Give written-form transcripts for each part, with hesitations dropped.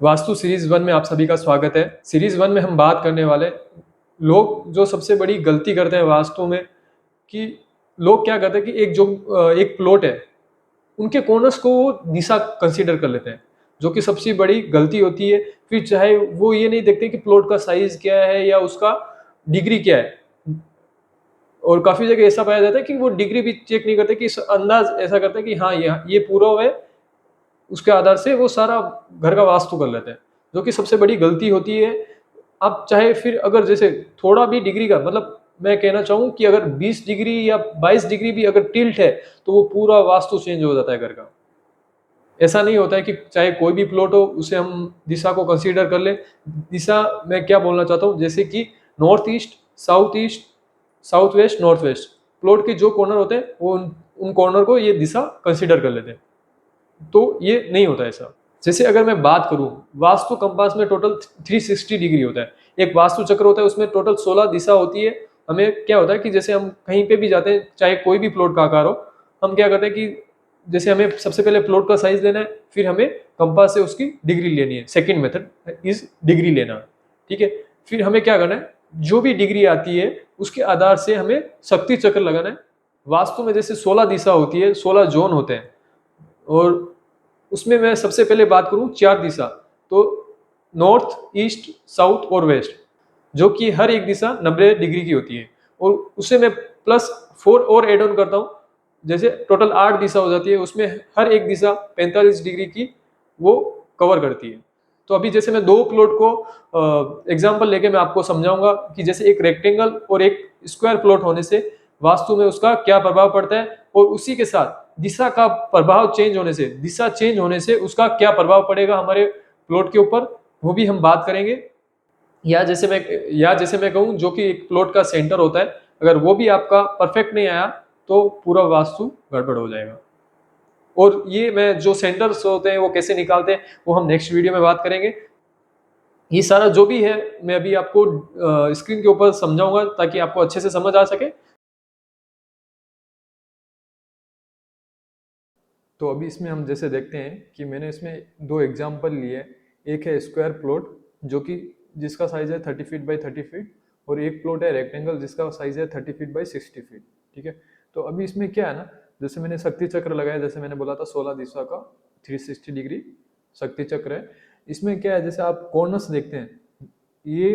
Vastu series 1 में आप सभी का स्वागत है। सीरीज 1 में हम बात करने वाले लोग जो सबसे बड़ी गलती करते हैं वास्तु में, कि लोग क्या करते हैं कि एक प्लॉट है, उनके कॉर्नर्स को वो दिशा कंसीडर कर लेते हैं, जो कि सबसे बड़ी गलती होती है। फिर चाहे वो ये नहीं देखते कि प्लॉट का साइज क्या है या उसका डिग्री क्या है, और काफी जगह ऐसा पाया जाता है कि वो डिग्री भी चेक नहीं करते, कि अंदाज ऐसा करते हैं कि हाँ ये पूरा है, उसके आधार से वो सारा घर का वास्तु कर लेते हैं, जो कि सबसे बड़ी गलती होती है। आप चाहे फिर अगर जैसे थोड़ा भी डिग्री का मतलब, मैं कहना चाहूँ कि अगर 20 डिग्री या 22 डिग्री भी अगर टिल्ट है, तो वो पूरा वास्तु चेंज हो जाता है घर का। ऐसा नहीं होता है कि चाहे कोई भी प्लॉट हो उसे हम दिशा को कंसीडर कर ले। दिशा मैं क्या बोलना चाहता हूँ, जैसे कि north east, south west, north west, plot के जो कॉर्नर होते हैं वो उन कॉर्नर को ये दिशा कंसीडर कर लेते हैं। तो ये नहीं होता ऐसा। जैसे अगर मैं बात करूं, वास्तु कंपास में टोटल 360 डिग्री होता है। एक वास्तु चक्र होता है, उसमें टोटल 16 दिशा होती है। हमें क्या होता है कि जैसे हम कहीं पे भी जाते हैं, चाहे कोई भी प्लॉट का आकार हो, हम क्या करते हैं कि जैसे हमें सबसे पहले प्लॉट का साइज लेना है, फिर हमें कंपास से उसकी डिग्री लेनी है। सेकेंड मेथड इज डिग्री लेना, ठीक है। फिर हमें क्या करना है, जो भी डिग्री आती है उसके आधार से हमें शक्ति चक्र लगाना है। वास्तु में जैसे 16 दिशा होती है, 16 जोन होते हैं, और उसमें मैं सबसे पहले बात करूं 4 दिशा, तो नॉर्थ, ईस्ट, साउथ और वेस्ट, जो कि हर एक दिशा 90 डिग्री की होती है। और उसे मैं +4 और एड ऑन करता हूं, जैसे टोटल 8 दिशा हो जाती है। उसमें हर एक दिशा 45 डिग्री की वो कवर करती है। तो अभी जैसे मैं दो प्लॉट को एग्जांपल लेके मैं आपको समझाऊंगा कि जैसे एक रेक्टेंगल और एक स्क्वायर प्लॉट होने से वास्तु में उसका क्या प्रभाव पड़ता है, और उसी के साथ दिशा का प्रभाव चेंज होने से, दिशा चेंज होने से उसका क्या प्रभाव पड़ेगा हमारे प्लॉट के ऊपर, वो भी हम बात करेंगे। या जैसे मैं कहूँ, जो कि एक प्लॉट का सेंटर होता है, अगर वो भी आपका परफेक्ट नहीं आया तो पूरा वास्तु गड़बड़ हो जाएगा। और ये मैं जो सेंटर्स होते हैं वो कैसे निकालते हैं, वो हम नेक्स्ट वीडियो में बात करेंगे। ये सारा जो भी है मैं अभी आपको स्क्रीन के ऊपर समझाऊंगा, ताकि आपको अच्छे से समझ आ सके। तो अभी इसमें हम जैसे देखते हैं कि मैंने इसमें दो एग्जाम्पल लिए। एक है स्क्वायर प्लॉट, जो कि जिसका साइज है 30 फीट बाई 30 फीट, और एक प्लॉट है रेक्टेंगल जिसका साइज है 30 फीट बाई 60 फीट, ठीक है। तो अभी इसमें क्या है ना, जैसे मैंने शक्ति चक्र लगाया, जैसे मैंने बोला था 16 दिशा का 360 डिग्री शक्ति चक्र है। इसमें क्या है, जैसे आप कॉर्नर्स देखते हैं, ये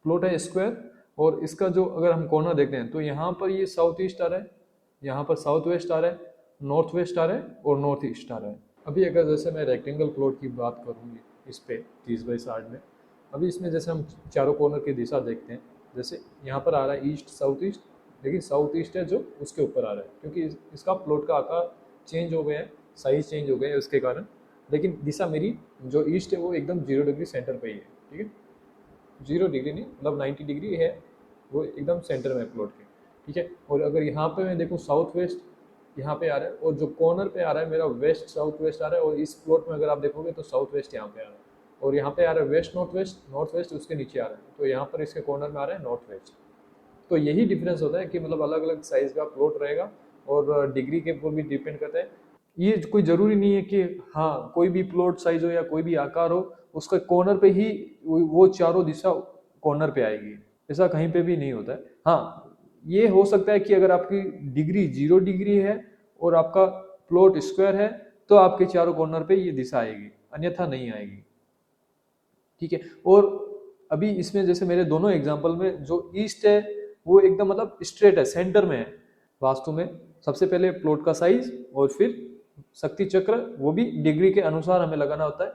प्लॉट है स्क्वायर, और इसका जो अगर हम कॉर्नर देखते हैं तो यहाँ पर ये साउथ ईस्ट आ रहा है, यहाँ पर साउथ वेस्ट आ रहा है, नॉर्थ वेस्ट आ रहा है और नॉर्थ ईस्ट आ रहा है। अभी अगर जैसे मैं रेक्टेंगल प्लॉट की बात करूँ इस पे 30/60 में, अभी इसमें जैसे हम चारों कॉर्नर की दिशा देखते हैं, जैसे यहाँ पर आ रहा है ईस्ट साउथ ईस्ट, लेकिन साउथ ईस्ट है जो उसके ऊपर आ रहा है, क्योंकि इसका प्लॉट का आकार चेंज हो गया है, साइज चेंज हो गया है उसके कारण। लेकिन दिशा मेरी जो ईस्ट है वो एकदम 0 डिग्री सेंटर पे ही है, ठीक है। 0 डिग्री नहीं, मतलब 90 डिग्री है, वो एकदम सेंटर में है प्लॉट के, ठीक है। और अगर यहाँ पे मैं देखूँ साउथ वेस्ट यहाँ पे आ रहा है, और जो कॉर्नर पे आ रहा है मेरा वेस्ट साउथ वेस्ट आ रहा है, और इस प्लॉट में अगर आप देखोगे तो साउथ वेस्ट यहाँ पे आ रहा है, और यहाँ पे आ रहा है वेस्ट नॉर्थ वेस्ट उसके नीचे आ रहा है, तो यहाँ पर इसके कॉर्नर में आ रहा है नॉर्थ वेस्ट। तो यही डिफरेंस होता है कि मतलब अलग अलग साइज का प्लॉट रहेगा, और डिग्री के ऊपर भी डिपेंड करता है। ये कोई जरूरी नहीं है कि हाँ कोई भी प्लॉट साइज हो या कोई भी आकार हो, उसका कॉर्नर पे ही वो चारों दिशा कॉर्नर पे आएगी, ऐसा कहीं पे भी नहीं होता है। हाँ, ये हो सकता है कि अगर आपकी डिग्री 0 डिग्री है और आपका प्लॉट स्क्वायर है, तो आपके चारों कॉर्नर पे ये दिशा आएगी, अन्यथा नहीं आएगी, ठीक है। और अभी इसमें जैसे मेरे दोनों एग्जांपल में जो ईस्ट है वो एकदम मतलब स्ट्रेट है, सेंटर में है। वास्तु में सबसे पहले प्लॉट का साइज और फिर शक्ति चक्र, वो भी डिग्री के अनुसार हमें लगाना होता है।